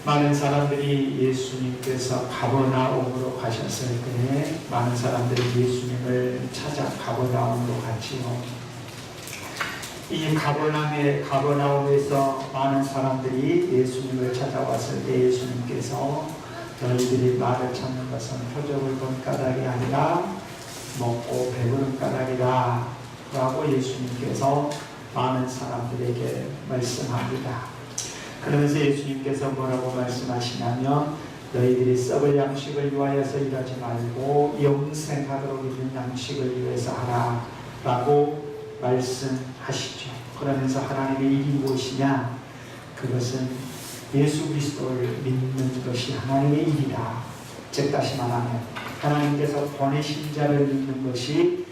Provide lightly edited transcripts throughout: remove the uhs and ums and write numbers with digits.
많은 사람들이 예수님께서 가버나움으로 가셨을 때에 많은 사람들이 예수님을 찾아 가버나움으로 갔지요. 이 가버나움에서 많은 사람들이 예수님을 찾아왔을 때 예수님께서 너희들이 나를 찾는 것은 표적을 본 까닭이 아니라 먹고 배부른 까닭이다 라고 예수님께서 많은 사람들에게 말씀합니다. 그러면서 예수님께서 뭐라고 말씀하시냐면 너희들이 썩을 양식을 위하여서 일하지 말고 영생하도록 있는 양식을 위해서 하라 라고 말씀하시죠. 그러면서 하나님의 일이 무엇이냐? 그것은 예수 그리스도를 믿는 것이 하나님의 일이다. 즉 다시 말하면 하나님께서 보내신 자를 믿는 것이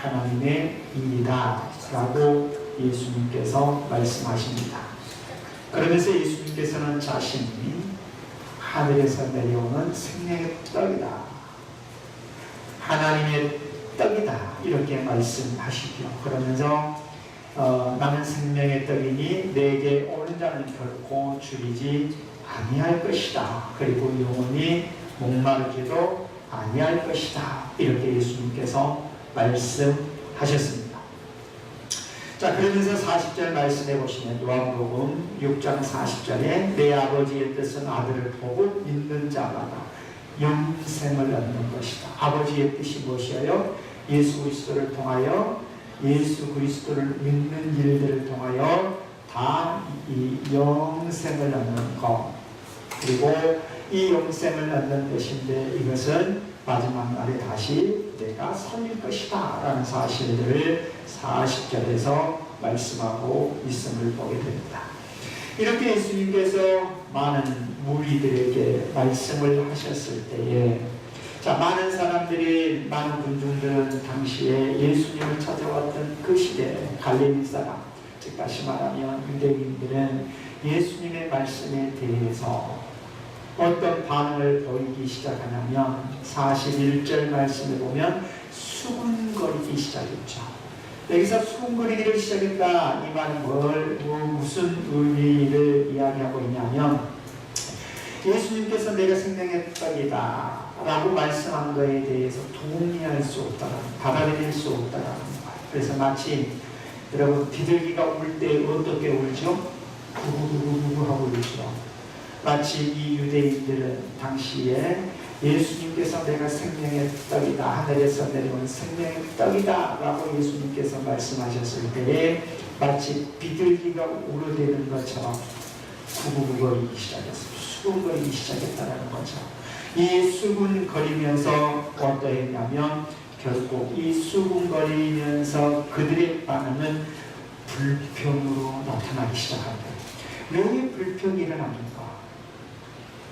하나님의 일이다 라고 예수님께서 말씀하십니다. 그러면서 예수님께서는 자신이 하늘에서 내려오는 생명의 떡이다, 하나님의 떡이다 이렇게 말씀하시죠. 그러면서 나는 생명의 떡이니 내게 오는 자는 결코 줄이지 아니할 것이다. 그리고 영원히 목마르지도 아니할 것이다. 이렇게 예수님께서 말씀하셨습니다. 자, 그러면서 40절 말씀해 보시면 요한복음 6장 40절에 내 아버지의 뜻은 아들을 보고 믿는 자마다 영생을 얻는 것이다. 아버지의 뜻이 무엇이에요? 예수 그리스도를 통하여 예수 그리스도를 믿는 일들을 통하여 다 이 영생을 얻는 것, 그리고 이 영생을 얻는 것인데 이것은 마지막 날에 다시 내가 살릴 것이다 라는 사실들을 40절에서 말씀하고 있음을 보게 됩니다. 이렇게 예수님께서 많은 무리들에게 말씀을 하셨을 때에 많은 사람들이, 많은 군중들은 당시에 예수님을 찾아왔던 그 시대에 갈릴리 사람, 즉 다시 말하면 유대인들은 예수님의 말씀에 대해서 어떤 반응을 보이기 시작하냐면 41절 말씀을 보면 수군거리기 시작했죠. 여기서 수군거리기를 시작했다, 이 말은 무슨 의미를 이야기하고 있냐면 예수님께서 내가 생명의 떡이다 라고 말씀한 것에 대해서 동의할 수 없다라는, 받아들일 수 없다라는 거예요. 그래서 마치 여러분 비둘기가 울 때 어떻게 울죠? 구구구구구 하고 울죠. 마치 이 유대인들은 당시에 예수님께서 내가 생명의 떡이다, 하늘에서 내려온 생명의 떡이다 라고 예수님께서 말씀하셨을 때에 마치 비둘기가 울어대는 것처럼 구구구거리기 시작했습니다. 수군거리기 시작했다는 거죠. 이 수군거리면서 어떠했냐면 결국 이 수군거리면서 그들의 반응은 불평으로 나타나기 시작합니다. 왜 불평이 일어납니까?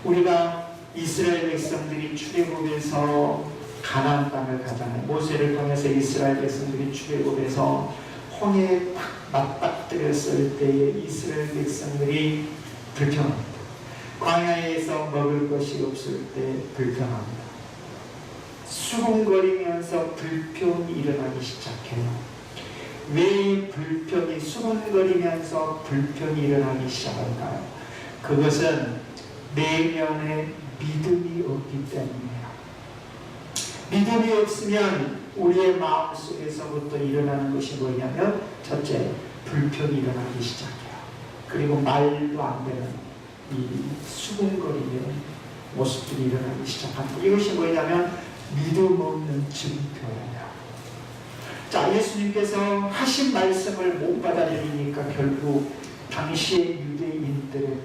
우리가 이스라엘 백성들이 출애굽에서 가나안 땅을 가잖아요. 모세를 통해서 이스라엘 백성들이 출애굽에서 홍해에 딱 맞닥뜨렸을 때에 이스라엘 백성들이 불평합니다. 광야에서 먹을 것이 없을 때 불평합니다. 수군거리면서 불평이 일어나기 시작해요. 왜 불평이, 수군거리면서 불평이 일어나기 시작할까요? 그것은 내면에 믿음이 없기 때문이에요. 믿음이 없으면 우리의 마음속에서부터 일어나는 것이 뭐냐면 첫째, 불평이 일어나기 시작해요. 그리고 말도 안 되는 이 수군거리는 모습들이 일어나기 시작합니다. 이것이 뭐냐면 믿음 없는 증표예요. 자, 예수님께서 하신 말씀을 못 받아들이니까 결국 당시의 유대인들의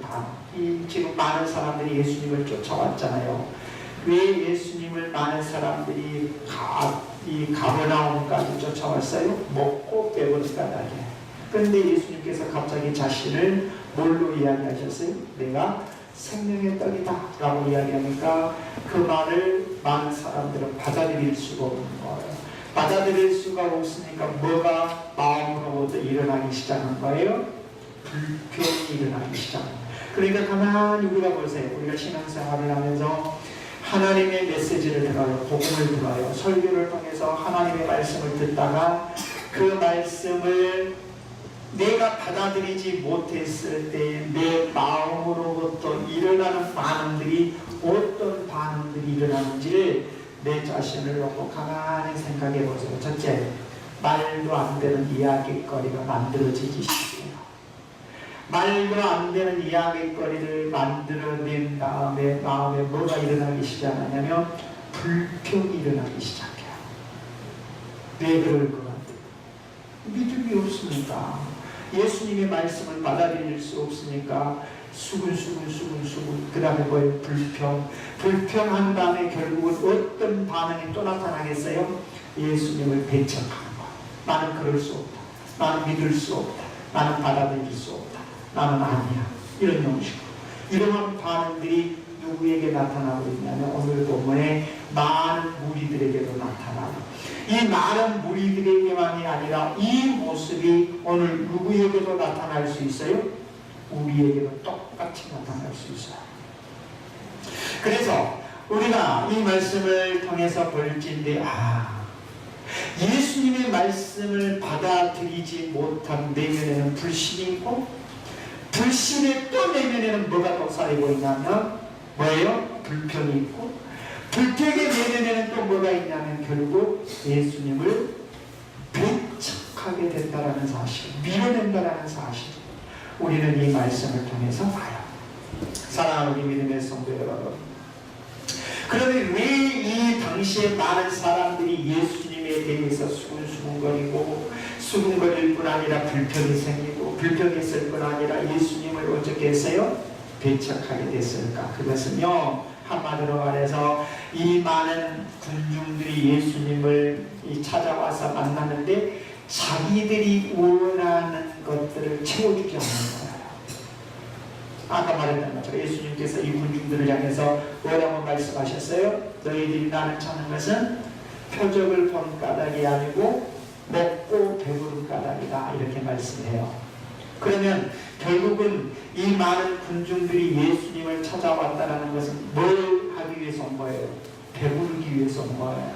지금 많은 사람들이 예수님을 쫓아왔잖아요. 왜 예수님을 많은 사람들이 이 가버나움까지 쫓아왔어요? 먹고 배부른 까닭에. 그런데 예수님께서 갑자기 자신을 뭘로 이야기하셨어요? 내가 생명의 떡이다 라고 이야기하니까 그 말을 많은 사람들은 받아들일 수가 없는 거예요. 받아들일 수가 없으니까 뭐가 마음으로부터 일어나기 시작한 거예요? 불평이 일어나기 시작합니다. 그러니까 가만히 우리가 보세요. 우리가 신앙생활을 하면서 하나님의 메시지를 들어요. 복음을 들어요. 설교를 통해서 하나님의 말씀을 듣다가 그 말씀을 내가 받아들이지 못했을 때 내 마음으로부터 일어나는 반응들이 어떤 반응들이 일어나는지를 내 자신을 놓고 가만히 생각해 보세요. 첫째, 말도 안 되는 이야기거리가 만들어지기 시작해요. 말도 안 되는 이야기거리를 만들어낸 다음에 마음에 뭐가 일어나기 시작하냐면 불평이 일어나기 시작해요. 왜 그럴 것 같아요? 믿음이 없으니까, 예수님의 말씀을 받아들일 수 없으니까 수근수근 그 다음에 뭐예요? 불평한 다음에 결국은 어떤 반응이 또 나타나겠어요? 예수님을 배척하는 거. 나는 그럴 수 없다. 나는 믿을 수 없다. 나는 받아들일 수 없다. 나는 아니야. 이런 형식으로. 이러한 반응들이 누구에게 나타나고 있냐면 오늘 본문에 많은 무리들에게도 나타나고, 이 많은 무리들에게만이 아니라 이 모습이 오늘 누구에게도 나타날 수 있어요? 우리에게도 똑같이 나타날 수 있어요. 그래서 우리가 이 말씀을 통해서 볼진데, 예수님의 말씀을 받아들이지 못한 내면에는 불신이 있고, 불신의 또 내면에는 뭐가 독살이고 있냐면 뭐예요? 불평이 있고, 불평의 내면에는 또 뭐가 있냐면 결국 예수님을 배척하게 된다라는 사실, 밀어낸다라는 사실, 우리는 이 말씀을 통해서 봐요. 사랑하는 우리 믿음의 성도 여러분, 그러면 왜 이 당시에 많은 사람들이 예수님에 대해서 수군거릴 뿐 아니라 불평이 생기고, 불평이 있을 뿐 아니라 예수님을 어떻게 했어요? 배척하게 됐을까? 그것은요, 한마디로 말해서 이 많은 군중들이 예수님을 찾아와서 만났는데 자기들이 원하는 것들을 채워주지 않는 거예요. 아까 말했던 것처럼 예수님께서 이 군중들을 향해서 뭐라고 말씀하셨어요? 너희들이 나를 찾는 것은 표적을 본 까닭이 아니고 먹고 배부른 까닭이다, 이렇게 말씀해요. 그러면 결국은 이 많은 군중들이 예수님을 찾아왔다는 것은 뭘 하기 위해서 온 거예요? 배부르기 위해서 온 거예요.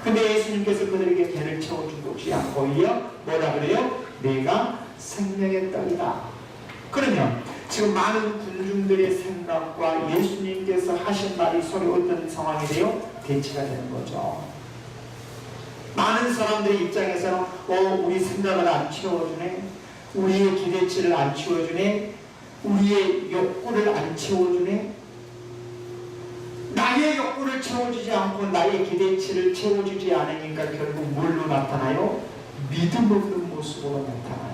근데 예수님께서 그들에게 배를 채워주지 않고 뭐라 그래요? 내가 생명의 떡이다. 그러면 지금 많은 군중들의 생각과 예수님께서 하신 말이 서로 어떤 상황이 돼요? 대치가 되는 거죠. 많은 사람들의 입장에서는 우리 생각을 안 채워주네, 우리의 기대치를 안 채워주네, 우리의 욕구를 안 채워주네, 나의 욕구를 채워주지 않고 나의 기대치를 채워주지 않으니까 결국 뭘로 나타나요? 믿음 없는 모습으로 나타나요.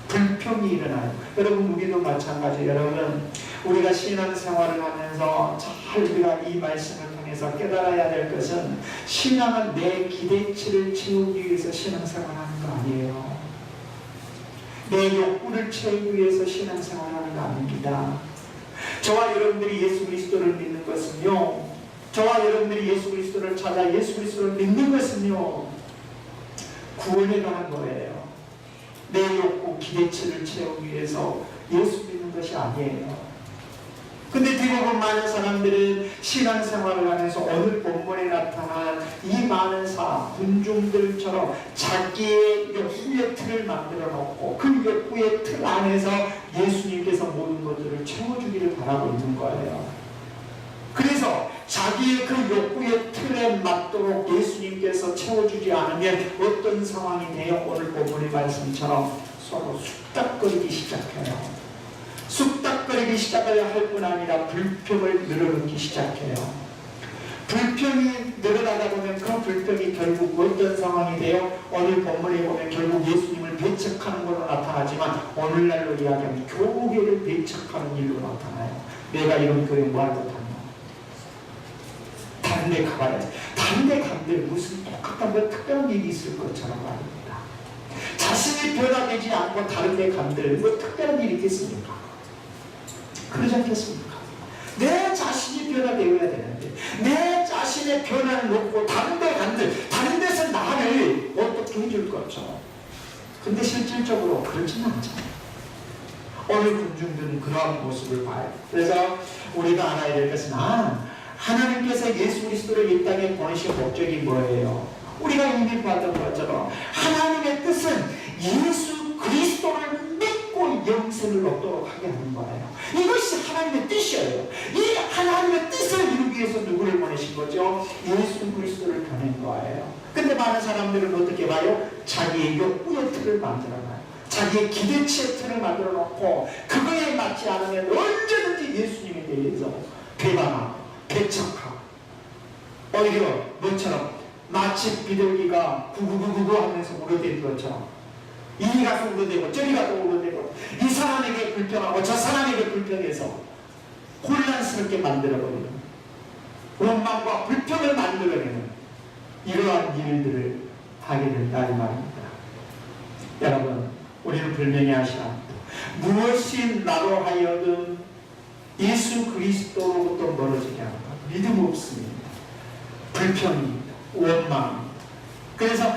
불평이 일어나요. 여러분, 우리도 마찬가지예요. 여러분, 우리가 신앙생활을 하면서 잘 우리가 이 말씀을 통해서 깨달아야 될 것은, 신앙은 내 기대치를 채우기 위해서 신앙생활하는 거 아니에요. 내 욕구를 채우기 위해서 신앙생활하는 거 아닙니다. 저와 여러분들이 예수 그리스도를 믿는 것은요, 저와 여러분들이 예수 그리스도를 찾아 예수 그리스도를 믿는 것은요, 구원에 관한 거예요. 내 욕구, 기대치를 채우기 위해서 예수 믿는 것이 아니에요. 근데 대부분 많은 사람들은 신앙생활을 하면서 오늘 본문에 나타난 이 많은 군중들처럼 자기의 욕구의 틀을 만들어 놓고 그 욕구의 틀 안에서 예수님께서 모든 것들을 채워주기를 바라고 있는 거예요. 그래서 자기의 그 욕구의 틀에 맞도록 예수님께서 채워주지 않으면 어떤 상황이 돼요? 오늘 본문의 말씀처럼 서로 쑥닥거리기 시작해요. 쑥닥거리기 시작해야 할 뿐 아니라 불평을 늘어놓기 시작해요. 불평이 늘어나다 보면 그 불평이 결국 어떤 상황이 돼요? 오늘 본문에 보면 결국 예수님을 배척하는 걸로 나타나지만 오늘날로 이야기하면 교회를 배척하는 일로 나타나요. 내가 이런 교회 뭐하러 다녀? 다른 데 가봐야지. 다른 데 간들 무슨 똑같은 뭐 특별한 일이 있을 것처럼 말입니다. 자신이 변화되지 않고 다른 데 간들 뭐 특별한 일이 있겠습니까? 그러지 않겠습니까? 내 자신이 변화되어야 되는데 내 자신의 변화를 놓고 다른 데 간들, 다른 데서 나를 어떻게 해줄 거죠? 근데 실질적으로 그렇지는 않잖아요. 오늘 군중들은 그러한 모습을 봐요. 그래서 우리가 알아야 될 것은 하나님께서 예수 그리스도를 이 땅에 보내신 목적이 뭐예요? 우리가 이미 봤던 것처럼 하나님의 뜻은 예수 그리스도 영생을 얻도록 하게 하는 거예요. 이것이 하나님의 뜻이에요. 이 하나님의 뜻을 이루기 위해서 누구를 보내신 거죠? 예수 그리스도를 보낸 거예요. 근데 많은 사람들은 어떻게 봐요? 자기의 욕구의 틀을 만들어놔요. 자기의 기대치의 틀을 만들어 놓고 그거에 맞지 않으면 언제든지 예수님에 대해서 배반하고 배척하고, 오히려 뭐처럼 마치 비둘기가 구구구구구 하면서 울어대는 것처럼 이리 가서 울어대고 저리 가서 울어대고 이 사람에게 불평하고 저 사람에게 불평해서 혼란스럽게 만들어버리는, 원망과 불평을 만들어내는 이러한 일들을 하게 된다 이 말입니다. 여러분, 우리는 분명히 아셔야 합니다. 무엇이 나로 하여금 예수 그리스도로부터 멀어지게 하는가? 믿음 없습니다. 불평입니다. 원망입니다. 그래서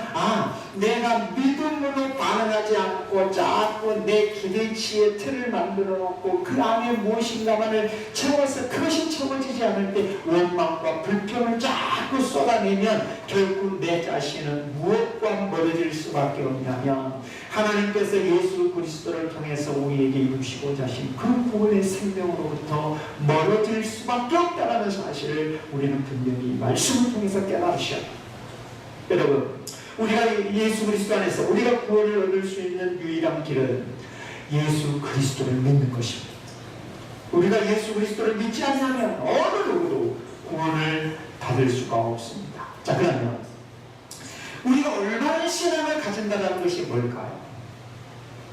내가 믿음으로 반응하지 않고 자꾸 내 기대치의 틀을 만들어 놓고 그 안에 무엇인가만을 채워서 그것이 채워지지 않을 때 원망과 불평을 자꾸 쏟아내면 결국 내 자신은 무엇과 멀어질 수밖에 없냐면 하나님께서 예수 그리스도를 통해서 우리에게 이루시고자 하신 그 구원의 생명으로부터 멀어질 수밖에 없다는 사실을 우리는 분명히 이 말씀을 통해서 깨달으셔야 합니다. 여러분, 우리가 예수 그리스도 안에서 우리가 구원을 얻을 수 있는 유일한 길은 예수 그리스도를 믿는 것입니다. 우리가 예수 그리스도를 믿지 않으면 어느 누구도 구원을 받을 수가 없습니다. 자, 그러면 우리가 올바른 신앙을 가진다는 것이 뭘까요?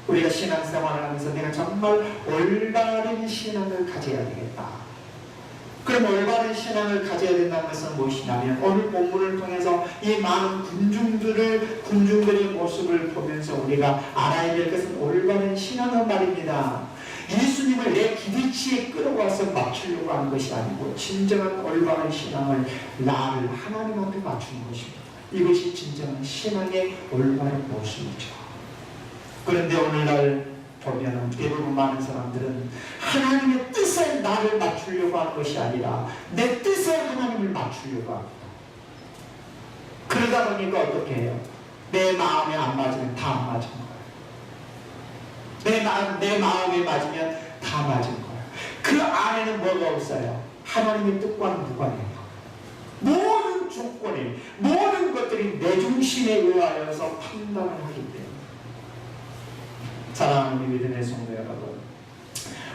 우리가 신앙생활을 하면서 내가 정말 올바른 신앙을 가져야 되겠다. 그럼 올바른 신앙을 가져야 된다는 것은 무엇이냐면 오늘 본문을 통해서 이 많은 군중들의 모습을 보면서 우리가 알아야 될 것은 올바른 신앙은 말입니다. 예수님을 내 기대치에 끌어와서 맞추려고 하는 것이 아니고 진정한 올바른 신앙을 나를 하나님 앞에 맞추는 것입니다. 이것이 진정한 신앙의 올바른 모습이죠. 그런데 오늘날 보면 대부분 많은 사람들은 하나님의 뜻에 나를 맞추려고 하는 것이 아니라 내 뜻에 하나님을 맞추려고 합니다. 그러다 보니까 어떻게 해요? 내 마음에 안 맞으면 다 안 맞은 거예요. 내 마음에 맞으면 다 맞은 거예요. 그 안에는 뭐가 없어요? 하나님의 뜻과는 무관해요. 모든 조건이, 모든 것들이 내 중심에 의하여서 판단을 하기 때문에. 사랑하는 믿음의 성도 여러분,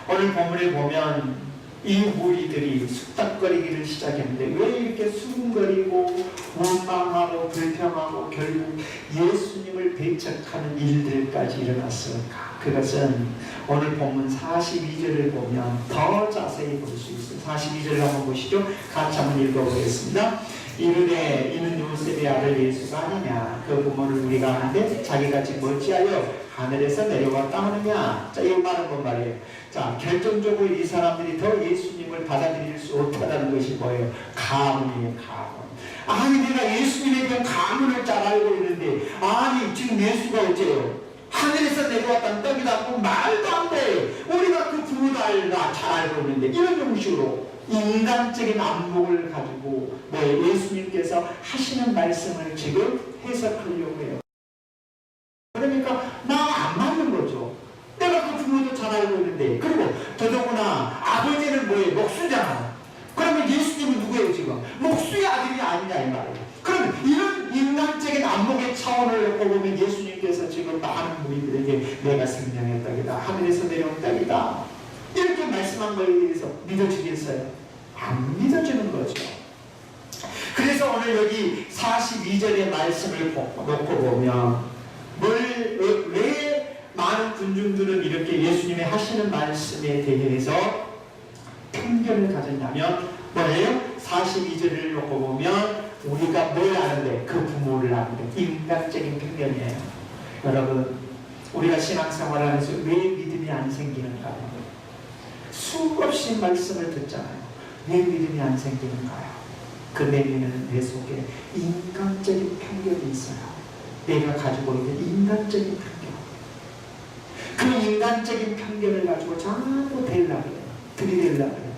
오늘 본문에 보면 이 무리들이 숙닥거리기를 시작했는데 왜 이렇게 수군거리고 원망하고 불평하고 결국 예수님을 배척하는 일들까지 일어났을까? 그것은 오늘 본문 42절을 보면 더 자세히 볼 수 있어요. 42절을 한번 보시죠. 같이 한번 읽어보겠습니다. 이르되 이는 요셉의 아들 예수가 아니냐. 그 부모를 우리가 아는데 자기같이 멀찌하여 하늘에서 내려왔다 하느냐. 자, 이 말은 뭔 말이에요? 자, 결정적으로 이 사람들이 더 예수님을 받아들일 수 없다는 것이 뭐예요? 가문이에요, 가문. 아니, 내가 예수님에 대한 가문을 잘 알고 있는데, 아니, 지금 예수가 어째요? 하늘에서 내려왔다는 떡이다 하고 말도 안 돼. 우리가 그 부모도 잘 알고 있는데, 이런 형식으로 인간적인 안목을 가지고 예수님께서 하시는 말씀을 지금 해석하려고 해요. 그러니까 나 안 맞는 거죠. 내가 그 부모도 잘 알고 있는데, 그리고 더더구나 아버지는 뭐예요? 목수잖아. 그러면 예수님은 누구예요 지금? 목수의 아들이 아니냐 이 말이에요. 그럼 이런 인간적인 안목의 차원을 놓고 보면 예수님께서 지금 많은 무리들에게 내가 생명의 떡이다, 하늘에서 내려온 떡이다, 이렇게 말씀한 거에 대해서 믿어지겠어요? 안 믿어지는 거죠. 그래서 오늘 여기 42절의 말씀을 놓고 보면 왜 많은 군중들은 이렇게 예수님의 하시는 말씀에 대해서 편견을 가졌냐면 뭐예요? 42절을 놓고 보면 우리가 뭘 아는데? 그 부모를 아는데 인간적인 편견이에요. 여러분, 우리가 신앙생활을 하면서 왜 믿음이 안 생기는가요? 수없이 말씀을 듣잖아요. 왜 믿음이 안 생기는가요? 그 내면에는 내 속에 인간적인 편견이 있어요. 내가 가지고 있는 인간적인 편견. 그 인간적인 편견을 가지고 자꾸 대려고 해요. 들이대려고 해요.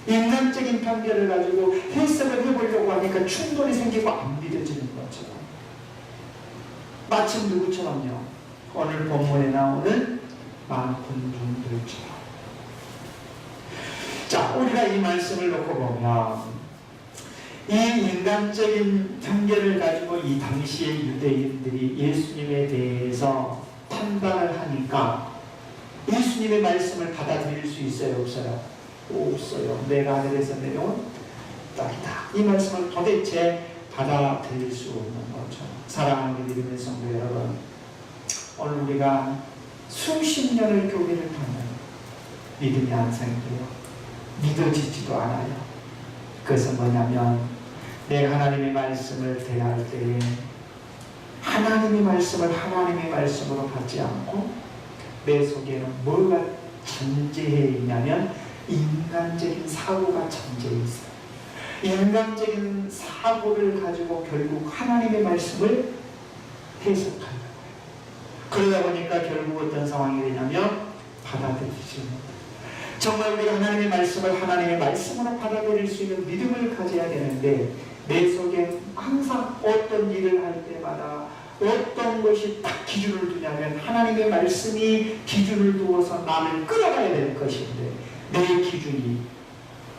인간적인 편견을 가지고 해석을 해보려고 하니까 충돌이 생기고 안 믿어지는 거죠. 마침 누구처럼요? 오늘 본문에 나오는 많군 종들처럼. 자, 우리가 이 말씀을 놓고 보면 이 인간적인 편견을 가지고 이 당시의 유대인들이 예수님에 대해서 판단을 하니까 예수님의 말씀을 받아들일 수 있어요, 없어요? 없어요. 내가 하늘에서 내려온 떡이다. 이 말씀을 도대체 받아들일 수 없는 거죠. 사랑하는 믿음의 성도 여러분, 오늘 우리가 수십 년을 교회를 다녀요. 믿음이 안 생겨요. 믿어지지도 않아요. 그것은 뭐냐면 내가 하나님의 말씀을 대할 때에 하나님의 말씀을 하나님의 말씀으로 받지 않고 내 속에는 뭐가 잠재해 있냐면 인간적인 사고가 잠재해 있어요. 인간적인 사고를 가지고 결국 하나님의 말씀을 해석하는 거예요. 그러다 보니까 결국 어떤 상황이 되냐면 받아들이지 못해요. 정말 우리가 하나님의 말씀을 하나님의 말씀으로 받아들일 수 있는 믿음을 가져야 되는데 내 속에 항상 어떤 일을 할 때마다 어떤 것이 딱 기준을 두냐면 하나님의 말씀이 기준을 두어서 나를 끌어가야 될 것인데 내 기준이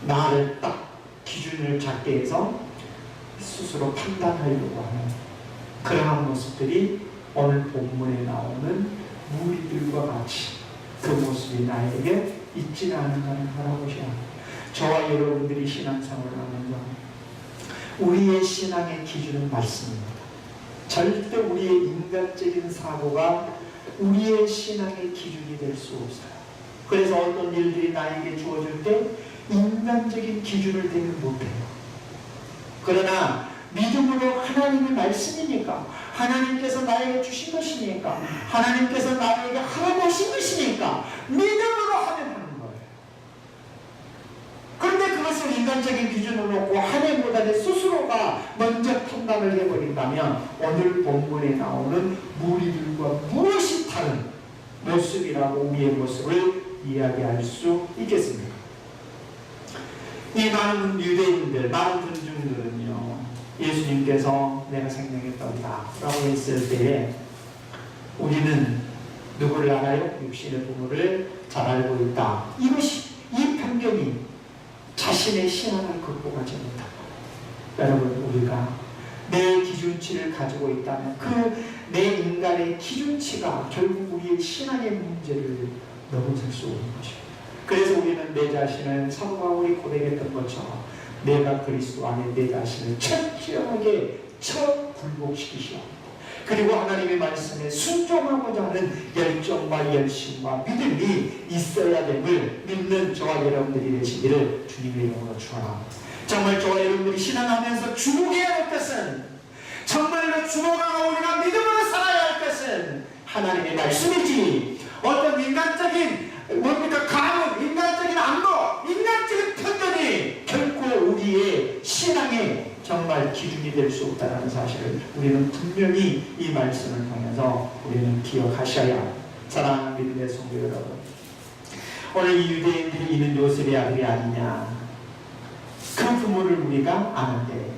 나를 딱 기준을 잡게 해서 스스로 판단하려고 하는 그러한 모습들이 오늘 본문에 나오는 무리들과 같이 그 모습이 나에게 있지는 않은가를 바라보셔야 합니다. 저와 여러분들이 신앙생활을 하면서 우리의 신앙의 기준은 말씀입니다. 절대 우리의 인간적인 사고가 우리의 신앙의 기준이 될 수 없어요. 그래서 어떤 일들이 나에게 주어질 때 인간적인 기준을 대면 못해요. 그러나 믿음으로 하나님의 말씀이니까 하나님께서 나에게 주신 것이니까 하나님께서 나에게 하라고 하신 것이니까 믿음으로 하면 하는 거예요. 그런데 그것을 인간적인 기준으로 놓고 하나님보다는 스스로가 먼저 판단을 해버린다면 오늘 본문에 나오는 무리들과 무엇이 다른 모습이라고 우리의 모습을 이야기할 수 있겠습니까? 이 많은 유대인들, 많은 군중들은요, 예수님께서 내가 생명의 떡이다 라고 했을 때에 우리는 누구를 알아요? 육신의 부모를 잘 알고 있다. 이것이, 이 편견이 자신의 신앙을 극복하지 못하고, 여러분, 우리가 내 기준치를 가지고 있다면 그 내 인간의 기준치가 결국 우리의 신앙의 문제를 넘어설 수 없는 것입니다. 그래서 우리는 내 자신을 사도 바울이 고백했던 것처럼 내가 그리스도 안에 내 자신을 철저하게 굴복시키시오. 그리고 하나님의 말씀에 순종하고자 하는 열정과 열심과 믿음이 있어야 됨을 믿는 저와 여러분들이 되시기를 주님의 이름으로 축원합니다. 정말 저와 여러분들이 신앙하면서 주목해야 할 것은, 정말로 주목하고 우리가 믿음으로 살아야 할 것은 하나님의 말씀이지 어떤 인간적인 가문, 인간적인 안목, 인간적인 편견이 결코 우리의 신앙의 정말 기준이 될 수 없다는 사실을 우리는 분명히 이 말씀을 통해서 우리는 기억하셔야 합니다. 사랑하는 믿음의 성도 여러분, 오늘 이 유대인들이 있는 요셉의 아들이 아니냐, 그 부모를 우리가 아는데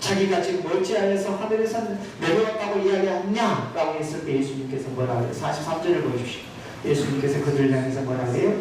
자기가 지금 어찌하여서 하늘에서 내려왔다고 이야기하냐 라고 했을 때 예수님께서 뭐라 그래요? 43절을 보십시오. 예수님께서 그들을 향해서 뭐라 그래요?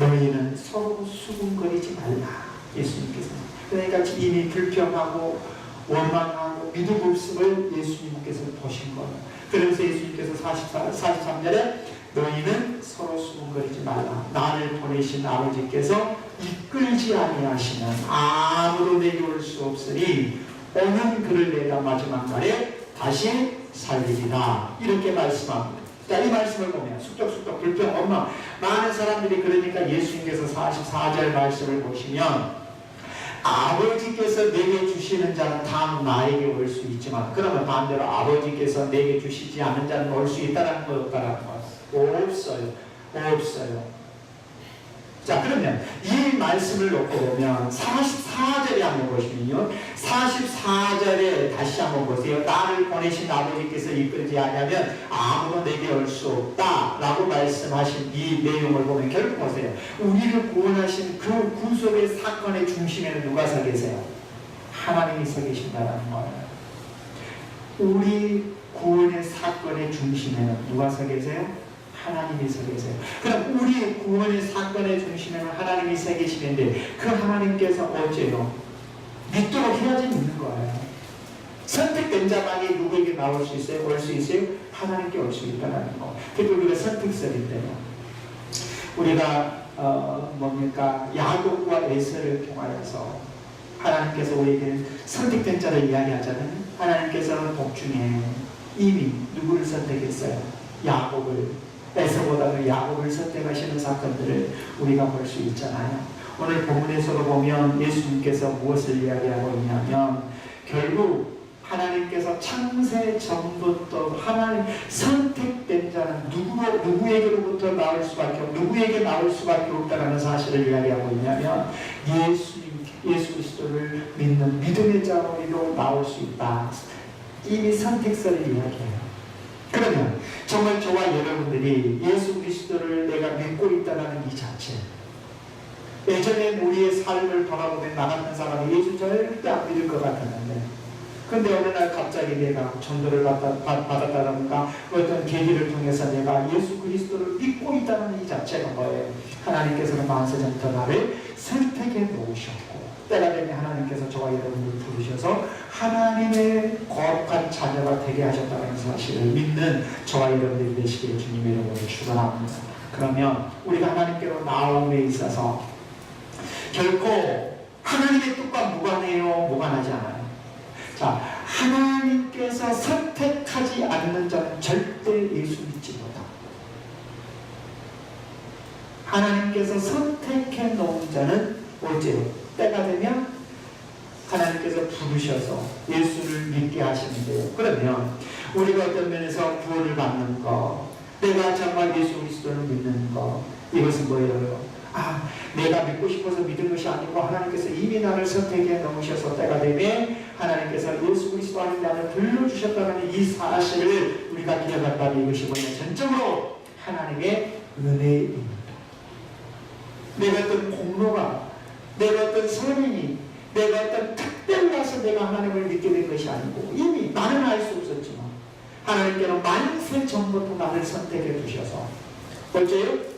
너희는 서로 수군거리지 말라. 예수님께서. 그러니까 이미 불평하고 원망하고 믿음 없음을 예수님께서 보신 거예요. 그래서 예수님께서 43절에 너희는 서로 수군거리지 말라. 나를 보내신 아버지께서 이끌지 아니하시면 아무도 내게 올 수 없으니 오는 그를 내가 마지막 날에 다시 살리리라. 이렇게 말씀합니다. 자, 이 말씀을 보면 숙적숙적 불평 원망 많은 사람들이, 그러니까 예수님께서 44절 말씀을 보시면 아버지께서 내게 주시는 자는 다 나에게 올 수 있지만, 그러면 반대로 아버지께서 내게 주시지 않은 자는 올 수 있다는 거 없다라는 거 없어요. 없어요. 자, 그러면 이 말씀을 놓고 보면 44절에 한번 보시면요, 44절에 다시 한번 보세요. 나를 보내신 아버지께서 이끌지 않으면 아무도 내게 올 수 없다 라고 말씀하신 이 내용을 보면 결국 보세요. 우리를 구원하신 그 구속의 사건의 중심에는 누가 서 계세요? 하나님이 서 계신다는 거예요. 우리 구원의 사건의 중심에는 누가 서 계세요? 하나님이 서 계세요. 그럼 우리 구원의 사건의 중심에는 하나님이 서 계시는데 그 하나님께서 어째요? 믿도록 해야지 믿는 거예요. 선택된 자만이 누구에게 나올 수 있어요? 올 수 있어요? 하나님께 올 수 있다는 거. 특히 우리가 선택설인데요. 우리가 야곱과 에서를 통하여서 하나님께서 우리에게 선택된 자를 이야기하잖아요. 하나님께서는 복중에 이미 누구를 선택했어요? 야곱을. 에서보다도 야곱을 선택하시는 사건들을 우리가 볼 수 있잖아요. 오늘 본문에서도 보면 예수님께서 무엇을 이야기하고 있냐면 결국 하나님께서 창세 전부터 하나님 선택된 자는 누구에게로부터 나올 수밖에 없고 누구에게 나올 수밖에 없다는 사실을 이야기하고 있냐면 예수 그리스도를 믿는 믿음의 자로도 나올 수 있다. 이미 선택설을 이야기해요. 그러면 정말 저와 여러분들이 예수 그리스도를 내가 믿고 있다는 이 자체, 예전에 우리의 삶을 돌아보면 나 같은 사람이 예수 절대 안 믿을 것 같았는데 근데 어느 날 갑자기 내가 전도를 받았다던가 어떤 계기를 통해서 내가 예수 그리스도를 믿고 있다는 이 자체가 뭐예요? 하나님께서는 만세 전부터 나를 선택해 놓으셨고 때가 되면 하나님께서 저와 여러분을 부르셔서 하나님의 거룩한 자녀가 되게 하셨다는 사실을 믿는 저와 여러분들이 되시기를 주님의 이름으로 축원합니다. 그러면 우리가 하나님께로 나옴에 있어서 결코 하나님의 뜻과 무관해요? 무관하지 않아요. 자, 하나님께서 선택하지 않는 자는 절대 예수 믿지 못합니다. 하나님께서 선택해 놓은 자는 어째요? 때가 되면 하나님께서 부르셔서 예수를 믿게 하시는데요. 그러면 우리가 어떤 면에서 구원을 받는 것, 내가 정말 예수 그리스도를 믿는 것, 이것은 뭐예요? 내가 믿고 싶어서 믿은 것이 아니고 하나님께서 이미 나를 선택해 놓으셔서 때가 되면 하나님께서 예수 그리스도 안에 나를 불러주셨다는 이 사실을 우리가 기억한다면 이것이 뭐냐? 전적으로 하나님의 은혜입니다. 내가 어떤 공로가, 내가 어떤 선인이, 내가 어떤 특별해서 내가 하나님을 믿게 된 것이 아니고 이미 나는 알 수 없었지만 하나님께는 만세 전부터 나를 선택해 주셔서 어째요?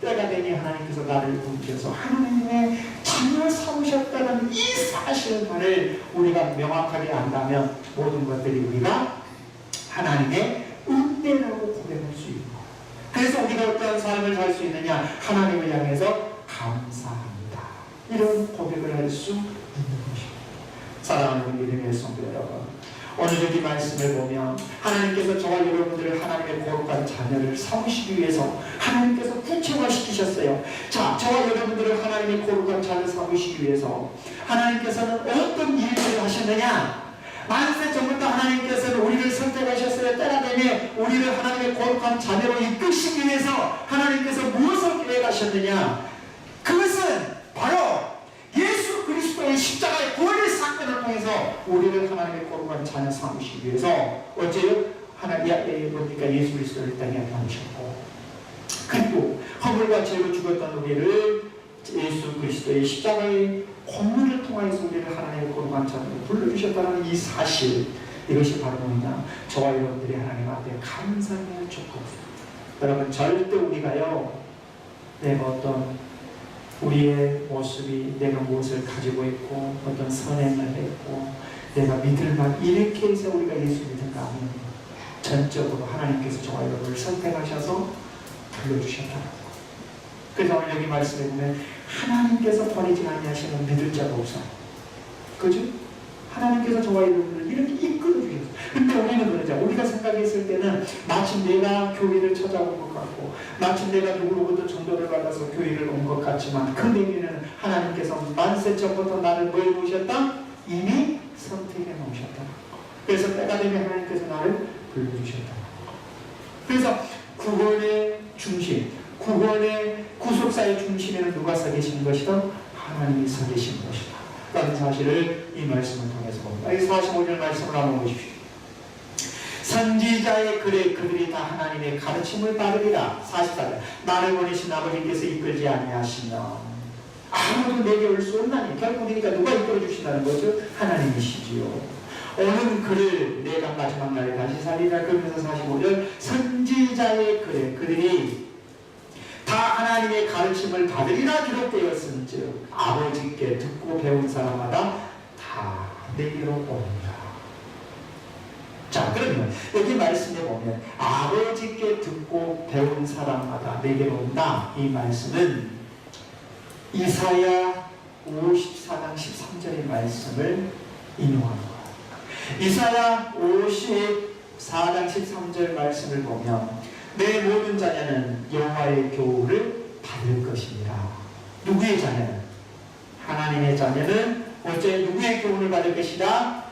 때가 되니 하나님께서 나를 부르셔서 하나님의 자녀 삼으셨다는 이 사실만을 우리가 명확하게 안다면 모든 것들이 우리가 하나님의 은혜라고 고백할 수 있고 그래서 우리가 어떤 삶을 살 수 있느냐? 하나님을 향해서 감사합니다. 이런 고백을 할 수 있는 것입니다. 사랑하는 믿음의 성도 여러분, 오늘 이 말씀을 보면 하나님께서 저와 여러분들을 하나님의 거룩한 자녀를 삼으시기 위해서 하나님께서 구체화시키셨어요. 자, 저와 여러분들을 하나님의 거룩한 자녀 삼으시기 위해서 하나님께서는 어떤 일을 하셨느냐? 만세 전부터 하나님께서는 우리를 선택하셨어요. 때가 되면 우리를 하나님의 거룩한 자녀로 이끄시기 위해서 하나님께서 무엇을 계획하셨느냐? 그것은 바로 예수 그리스도의 십자가의 구원의 사건을 통해서 우리를 하나님의 거룩한 자녀 삼으시기 위해서 어째요? 보니까 예수 그리스도를 땅에 보내셨고 그리고 허물과 죄로 죽었던 우리를 예수 그리스도의 십자가의 권문을 통해서 우리를 하나님의 거룩한 자녀로 불러주셨다는 이 사실, 이것이 바로 뭐냐? 저와 여러분들이 하나님 앞에 감사해야 좋고 여러분 절대 우리가요 내가 어떤 우리의 모습이 내가 무엇을 가지고 있고 어떤 선행을 했고 내가 믿을 만 이렇게 해서 우리가 예수 믿은 거 아니에요. 전적으로 하나님께서 저와 여러분을 선택하셔서 불러주셨다는 거. 그래서 오늘 여기 말씀에 보면 하나님께서 버리지 아니하시는 믿을 자가 없어요. 그죠? 하나님께서 저와 여러분을 이렇게 이끌어주셨어요. 근데 우리는 그러자. 우리가 생각했을 때는 마침 내가 교회를 찾아온 것 같고 마침 내가 누구로부터 전도를 받아서 교회를 온 것 같지만 그 내면에는 하나님께서 만세 전부터 나를 뭘 놓으셨다? 이미 선택해 놓으셨다. 그래서 때가 되면 하나님께서 나를 불러주셨다. 그래서 구원의 중심, 구원의 구속사의 중심에는 누가 서 계시는 것이다? 하나님이 서 계시는 것이다 라는 사실을 이 말씀을 통해서 봅니다. 이 45절 말씀을 한번 보십시오. 선지자의 글에 그들이 다 하나님의 가르침을 따르리라. 44절 나를 보내신 아버지께서 이끌지 아니하시면 아무도 내게 올 수 없나니. 결국 그러니까 누가 이끌어 주신다는 거죠? 하나님이시지요. 오는 그를 내가 마지막 날에 다시 살리라. 그러면서 45절 선지자의 글에 그들이 다 하나님의 가르침을 받으리라 기록되었은즉 아버지께 듣고 배운 사람마다 다 내게로 온다. 자, 그러면 여기 말씀에 보면 아버지께 듣고 배운 사람마다 내게로 온다. 이 말씀은 이사야 54장 13절의 말씀을 인용한 거예요. 이사야 54장 13절 말씀을 보면 내 모든 자녀는 여호와의 교훈을 받을 것이니라. 누구의 자녀는? 하나님의 자녀는 어째 누구의 교훈을 받을 것이다?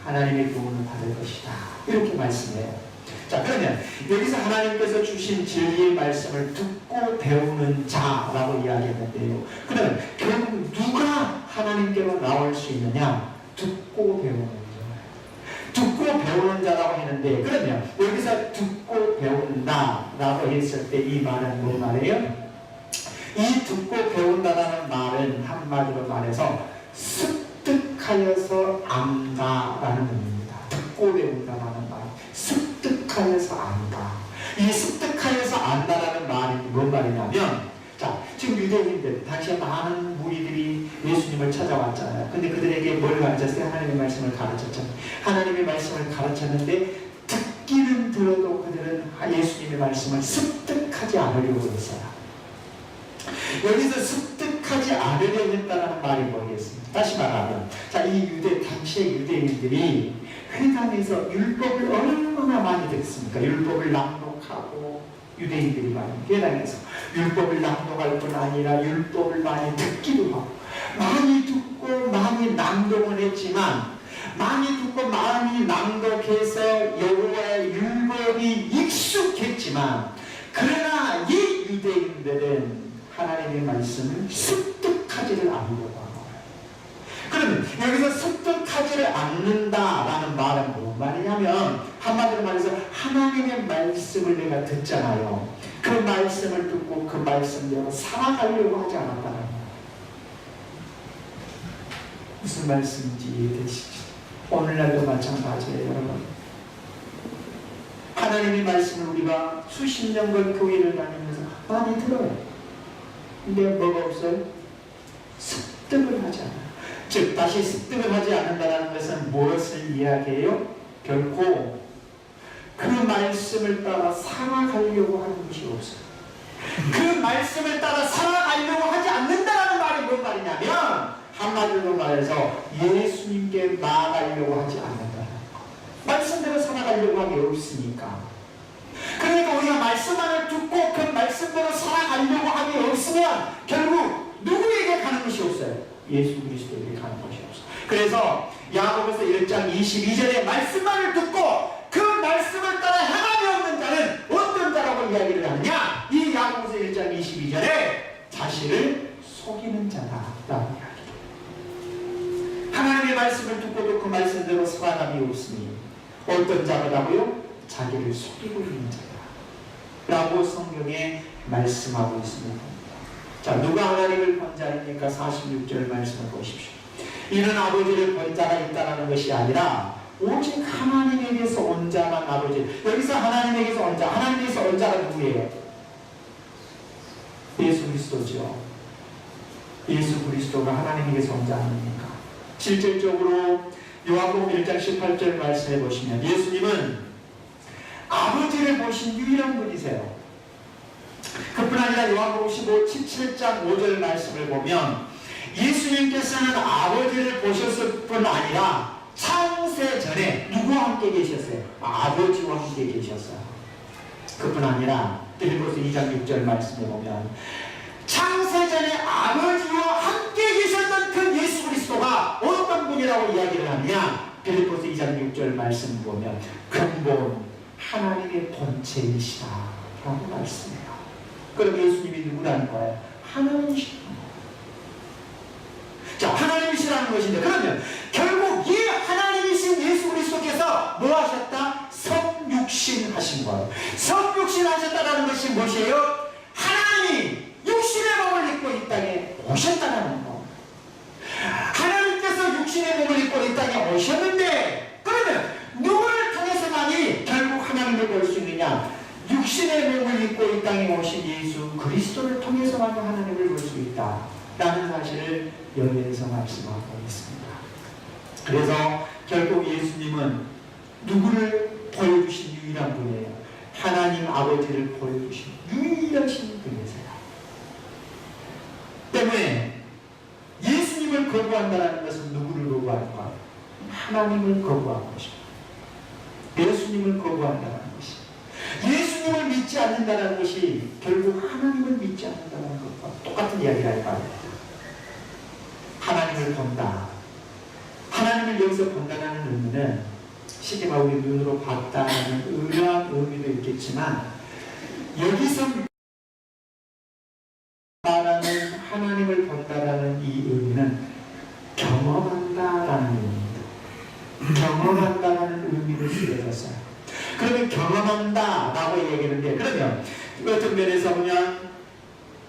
하나님의 교훈을 받을 것이다. 이렇게 말씀해요. 자, 그러면 여기서 하나님께서 주신 진리의 말씀을 듣고 배우는 자라고 이야기했는데요. 그러면 결국 누가 하나님께로 나올 수 있느냐? 듣고 배우는 자. 듣고 배우는 자라고 했는데, 그러면 여기서 듣고 배운다라고 했을 때 이 말은 뭔 말이에요? 이 듣고 배운다라는 말은 한마디로 말해서 습득하여서 안다라는 의미입니다. 듣고 배운다라는 말, 습득하여서 안다. 이 습득하여서 안다라는 말이 뭔 말이냐면, 자, 지금 유대인들 당시에 많은 무리들이 예수님을 찾아왔잖아요. 근데 그들에게 뭘 가르쳤어요? 하나님의 말씀을 가르쳤잖아요. 하나님의 말씀을 가르쳤는데 듣기는 들어도 그들은 예수님의 말씀을 습득하지 않으려고 했어요. 여기서 습득하지 않으려 했다는 말이 뭐겠습니까? 다시 말하면, 자, 이 당시의 유대인들이 회당에서 율법을 얼마나 많이 듣습니까? 율법을 낭독하고 유대인들이 많이 회당에서 율법을 낭독할 뿐 아니라 율법을 많이 듣기도 하고 많이 듣고 많이 낭독을 했지만 많이 듣고 많이 낭독해서 여호와의 율법이 익숙했지만 그러나 이 유대인들은 하나님의 말씀을 습득하지를 않으려고 하는 거예요. 그러면 여기서 습득하지를 않는다라는 말은 뭔 말이냐면 한마디로 말해서 하나님의 말씀을 내가 듣잖아요. 그 말씀을 듣고 그 말씀대로 살아가려고 하지 않았다는 거예요. 무슨 말씀인지 이해되시죠? 오늘날도 마찬가지예요, 여러분. 하나님의 말씀을 우리가 수십 년간 교회를 다니면서 많이 들어요. 근데 뭐가 없어요? 습득을 하지 않아요. 즉 다시 습득을 하지 않는다는 것은 무엇을 이야기해요? 결코 그 말씀을 따라 살아가려고 하는 것이 없어요. 그 말씀을 따라 살아가려고 하지 않는다는 말이 뭔 말이냐면 한마디로 말해서 예수님께 나아가려고 하지 않는다. 말씀대로 살아가려고 하는 게 없으니까. 그러니까 우리가 말씀만을 듣고 그 말씀대로 살아가려고 하는 게 없으면 결국 누구에게 가는 것이 없어요? 예수 그리스도에게 가는 것이 없어요. 그래서 야고보서 1장 22절에 말씀만을 듣고 그 말씀을 따라 행함이 없는 자는 어떤 자라고 이야기를 하느냐? 이 야고보서 1장 22절에 자신을 속이는 자다라고 이야기해요. 하나님의 말씀을 듣고도 그 말씀대로 살아감이 없으니 어떤 자라고요? 자기를 속이고 있는 자다 라고 성경에 말씀하고 있습니다. 자, 누가 하나님을 본 자입니까? 46절 말씀을 보십시오. 이는 아버지를 본 자가 있다는 것이 아니라 오직 하나님에게서 온 자만 아버지. 여기서 하나님에게서 온 자, 하나님에게서 온 자가 누구예요? 예수 그리스도죠. 예수 그리스도가 하나님에게서 온 자 아닙니까? 실질적으로 요한복음 1장 18절 말씀해 보시면 예수님은 아버지를 보신 유일한 분이세요. 그뿐 아니라 요한복음 17장 5절 말씀을 보면 예수님께서는 아버지를 보셨을 뿐 아니라 창세 전에 누구와 함께 계셨어요? 아버지와 함께 계셨어요. 그뿐 아니라 빌립보서 2장 6절 말씀에 보면 창세 전에 아버지와 함께 계셨던 그 예수 그리스도가 어떤 분이라고 이야기를 하느냐? 빌립보서 2장 6절 말씀 보면 근본 하나님의 본체이시다 라고 말씀해요. 그럼 예수님이 누구라는 거예요? 하나님이시라는 거예요. 자, 하나님이시라는 것인데 그러면 결국 이 하나님이신 예수 그리스도께서 뭐 하셨다? 성육신 하신 거예요. 성육신 하셨다는 것이 무엇이에요? 하나님이 육신의 몸을 입고 이 땅에 오셨다는 거. 하나님께서 육신의 몸을 입고 이 땅에 오셨는데 것이냐? 육신의 몸을 입고 이 땅에 오신 예수 그리스도를 통해서만 하나님을 볼 수 있다 라는 사실을 여기에서 말씀하고 있습니다. 그래서 결국 예수님은 누구를 보여주신 유일한 분이에요. 하나님 아버지를 보여주신 유일하신 분이세요. 때문에 예수님을 거부한다는 것은 누구를 거부하는가? 하나님을 거부하는 것입니다. 예수님을 거부한다는 것이, 예수님을 믿지 않는다는 것이 결국 하나님을 믿지 않는다는 것과 똑같은 이야기를 할 바입니다. 하나님을 본다. 하나님을 여기서 본다는 의미는 쉽게 말하면 우리 눈으로 봤다는 의미한 의미도 있겠지만, 여기서 말하는 하나님을 본다라는 이 의미는 경험한다라는 의미입니다. 경험한다라는 의미를 쓰여졌어요. 그러면 경험한다라고 얘기하는데, 그러면 어떤 면에서 보면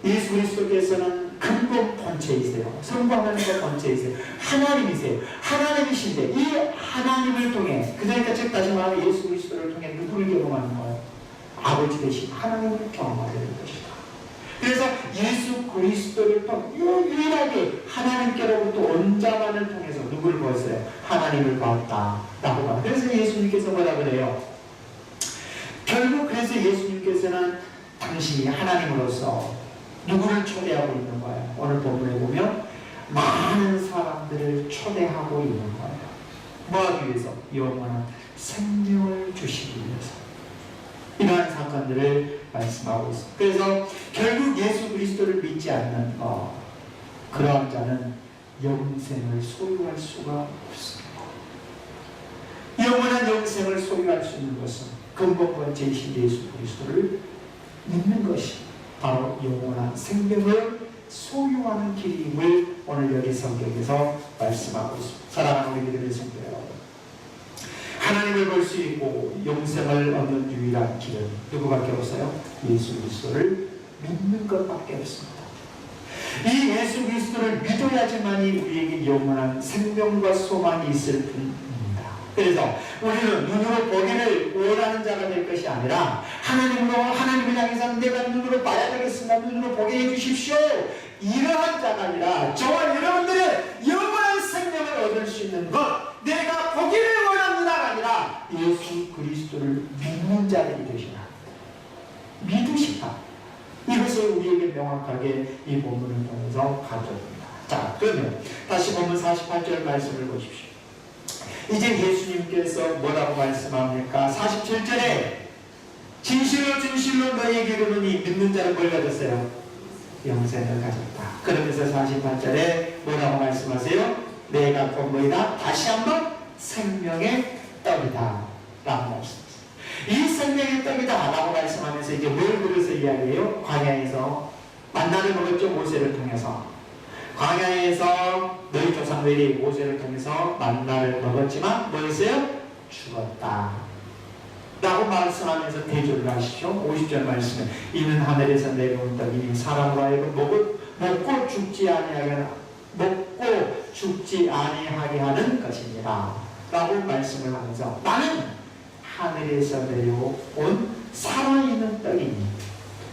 예수 그리스도께서는 근본 본체이세요. 성부하나님 본체이세요. 하나님이세요. 하나님이신데 이 하나님을 통해, 그러니까 즉 다시 말하면 예수 그리스도를 통해 누구를 경험하는 거예요? 아버지 되신 하나님을 경험하게 된 것이다. 그래서 예수 그리스도를 통해 유일하게 하나님께로부터 온 자만을 통해서 누구를 보았어요? 하나님을 보았다라고 봐요. 그래서 예수님께서 뭐라 그래요? 결국 그래서 예수님께서는 당신이 하나님으로서 누구를 초대하고 있는 거예요? 오늘 본문에 보면 많은 사람들을 초대하고 있는 거예요. 뭐하기 위해서? 영원한 생명을 주시기 위해서. 이러한 사건들을 말씀하고 있습니다. 그래서 결국 예수 그리스도를 믿지 않는 그러한 자는 영생을 소유할 수가 없습니다. 영원한 영생을 소유할 수 있는 것은 근본 번째이신 예수 그리스도를 믿는 것이 바로 영원한 생명을 소유하는 길임을 오늘 여기 성경에서 말씀하고 있습니다. 사랑하는 우리 믿음의 성도 여러분, 하나님을 볼 수 있고 영생을 얻는 유일한 길은 누구밖에 없어요? 예수 그리스도를 믿는 것밖에 없습니다. 이 예수 그리스도를 믿어야지만이 우리에게 영원한 생명과 소망이 있을 뿐입니다. 그래서 우리는 눈으로 보기를 원하는 자가 될 것이 아니라 하나님을 향해서 내가 눈으로 봐야 되겠습니다. 눈으로 보게 해주십시오. 이러한 자가 아니라 저와 여러분들은 영원한 생명을 얻을 수 있는 것, 내가 보기를 원합니다가 아니라 예수 그리스도를 믿는 자들이 되시라. 믿으시다. 이것을 우리에게 명확하게 이 본문을 통해서 가져옵니다. 자, 그러면 다시 본문 48절 말씀을 보십시오. 이제 예수님께서 뭐라고 말씀합니까? 47절에 진실로 진실로 너희에게 이르노니 믿는 자는 뭘 가졌어요? 영생을 가졌다. 그러면서 48절에 뭐라고 말씀하세요? 내가 곧 너희다 다시 한번 생명의 떡이다 라고 말씀하세요. 이 생명의 떡이다 라고 말씀하면서 이제 뭘 그려서 이야기해요? 광야에서 만나를 먹었죠. 모세를 통해서. 광야에서 너희 조상들이 모세를 통해서 만나를 먹었지만 뭐였어요? 죽었다 라고 말씀하면서 대조를 하시죠. 50절 말씀은 이는 하늘에서 내려온 떡이니 사람으로 하여금 먹고 죽지 아니하게 하는 것이니라 라고 말씀을 하면서, 나는 하늘에서 내려온 살아있는 떡이니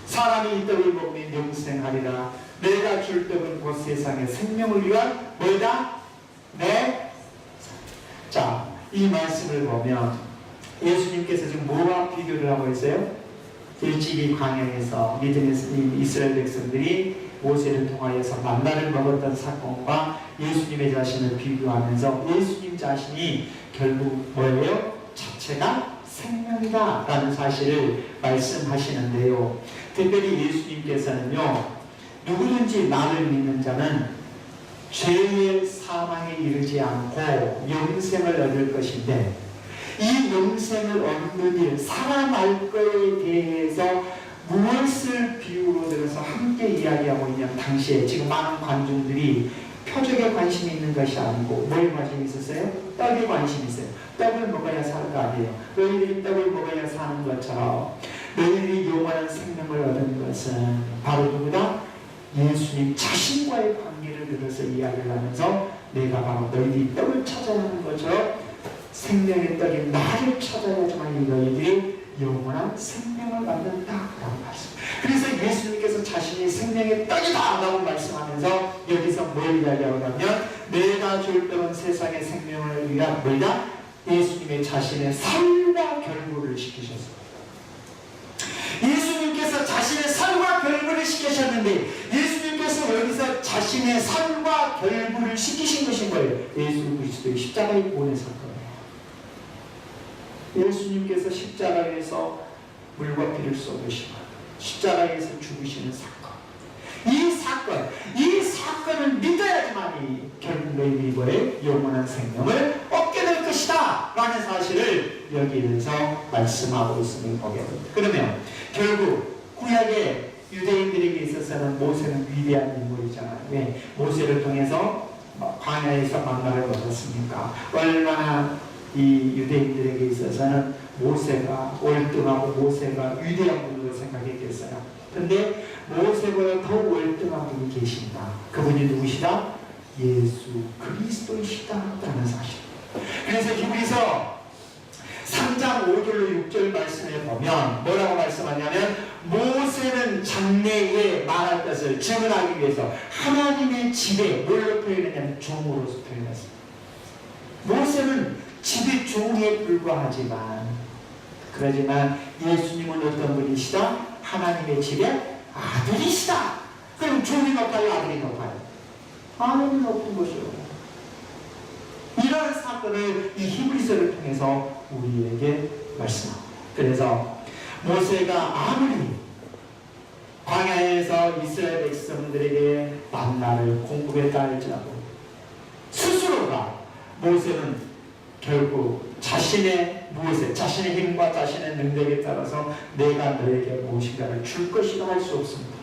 사람이 이 떡을 먹으면 영생하리라. 내가 줄 떡은 곧 세상의 생명을 위한 뭐다? 자, 이 말씀을 보면 예수님께서 지금 뭐와 비교를 하고 있어요? 일찍이 광야에서 믿음의 이스라엘 백성들이 모세를 통하여서 만나를 먹었던 사건과 예수님의 자신을 비교하면서 예수님 자신이 결국 뭐예요? 자체가 생명이다 라는 사실을 말씀하시는데요. 특별히 예수님께서는요, 누구든지 나를 믿는 자는 죄의 사망에 이르지 않고 영생을 얻을 것인데, 이 영생을 얻는 일, 살아날 것에 대해서 무엇을 비유로 들어서 함께 이야기하고 있냐면, 당시에 지금 많은 관중들이 표적에 관심이 있는 것이 아니고 뭐에 관심이 있었어요? 떡에 관심이 있어요. 떡을 먹어야 사는 거 아니에요. 너희들이 떡을 먹어야 사는 것처럼 너희들이 영원한 생명을 얻은 것은 바로 누구다? 예수님 자신과의 관계를 들어서 이야기를 하면서 내가 바로 너희들이 떡을 찾아야 하는 것처럼 생명의 떡인 나를 찾아야지만 너희들이 영원한 생명을 받는다라고 말씀. 그래서 예수님께서 자신이 생명의 떡이다라고 말씀하면서 여기서 뭘 이야기하냐면 내가 줄 떡은 세상의 생명을 위한 뭐냐? 예수님의 자신의 삶과 결부를 시키셨습니다. 예수님께서 자신의 삶과 결부를 시키셨는데 예수님께서 여기서 자신의 삶과 결부를 시키신 것인 거예요. 예수 그리스도의 십자가의 구원의 사건이에요. 예수님께서 십자가에서 물과 피를 쏟으시고 십자가에서 죽으시는 사건. 이 사건을 믿어야지만이 결국 너희 이거에 영원한 생명을 얻게 될 것이다 라는 사실을 여기에서 말씀하고 있음을 보게 됩니다. 그러면 결국 구약의 유대인들에게 있어서는 모세는 위대한 인물이잖아요. 왜? 모세를 통해서 광야에서 만나를 얻었습니까? 얼마나 이 유대인들에게 있어서는 모세가 월등하고 모세가 위대한 분으로 생각했겠어요. 근데 모세보다 더 월등한 분이 계신다. 그분이 누구시다? 예수 그리스도이시다 라는 사실. 그래서 히브리서 3장 5절로 6절 말씀에 보면 뭐라고 말씀하냐면 모세는 장래에 말할 것을 증언하기 위해서 하나님의 집에 뭘로 표현했냐면 종으로서 표현했습니다. 모세는 집의 종에 불과하지만 그러지만 예수님은 어떤 분이시다? 하나님의 집의 아들이시다. 그럼 종이 높아요? 아들이 높아요? 아들이 높은 것이요. 이런 사건을 이 히브리서를 통해서 우리에게 말씀합니다. 그래서 모세가 아무리 광야에서 이스라엘 백성들에게 만나를 공급했다 할지라도 스스로가 모세는 결국 자신의 힘과 자신의 능력에 따라서 내가 너에게 무엇인가를 줄 것이라 할 수 없습니다.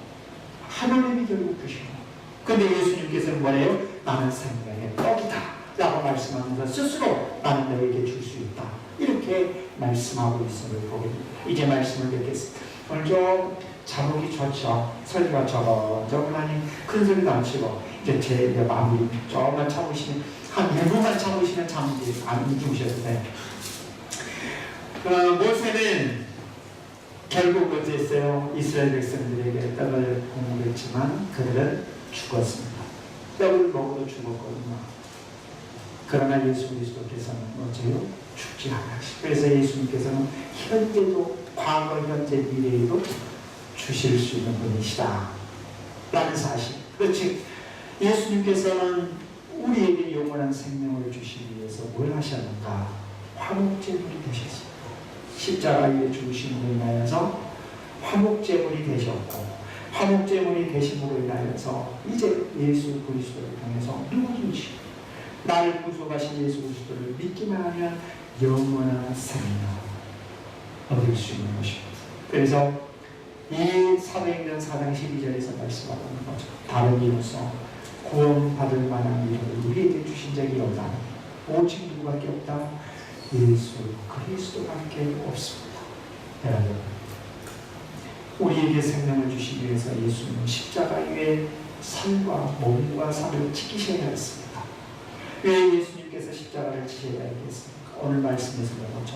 하나님이 결국 주시고 근데 예수님께서는 뭐래요? 나는 생명의 떡이다 라고 말씀하면서 스스로 나는 너에게 줄 수 있다 이렇게 말씀하고 있음을 보게 됩니다. 이제 말씀을 뵙겠습니다. 오늘 좀 자목이 좋죠. 설교가 저거저거하니 큰 소리도 안 치고 이제 제 마무리 조금만 참으시면 한 1분만 참으시면 참 안 죽으셔도 돼요. 모세는 결국 어땠어요? 이스라엘 백성들에게 떡을 공급했지만 그들은 죽었습니다. 떡을 먹어도 죽었거든요. 그러나 예수 그리스도께서는 어째요? 죽지 않으시고 그래서 예수님께서는 현재도 과거, 현재, 미래에도 주실 수 있는 분이시다 라는 사실. 그렇지 예수님께서는 우리에게 영원한 생명을 주시기 위해서 뭘 하셨는가? 화목제물이 되셨습니다. 십자가에 죽으심으로 인하여서 화목제물이 되셨고 화목제물이 되심으로 인하여서 이제 예수 그리스도를 통해서 누구든지 나를 구속하신 예수 그리스도를 믿기만 하면 영원한 생명을 얻을 수 있는 것입니다. 그래서 이 사도행전 4장 12절에서 말씀하고 있는 거죠. 다른 이로서 구원받을 만한 일을 우리에게 주신 적이 없다. 오직 누구밖에 없다? 예수 그리스도밖에 없습니다. 여러분, 우리에게 생명을 주시기 위해서 예수님은 십자가 위에 살과 몸과 살을 지키셔야 했습니다. 왜 예수님께서 십자가를 지셔야 했겠습니까? 오늘 말씀에서 보죠.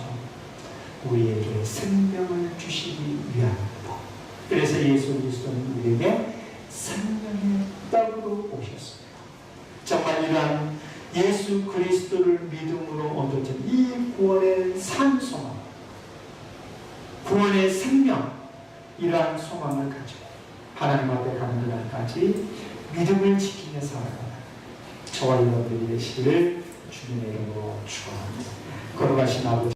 우리에게 생명을 주시기 위함입니다. 그래서 예수 그리스도는 우리에게 생명의 떡으로 오셨습니다. 정말 이러한 예수 그리스도를 믿음으로 얻어진 이 구원의 산 소망, 구원의 생명, 이러한 소망을 가지고 하나님 앞에 가는 그날까지 믿음을 지키며 살아가는 저와 여러분들이 되시기를 주님의 이름으로 축원합니다. 걸어가신 아버지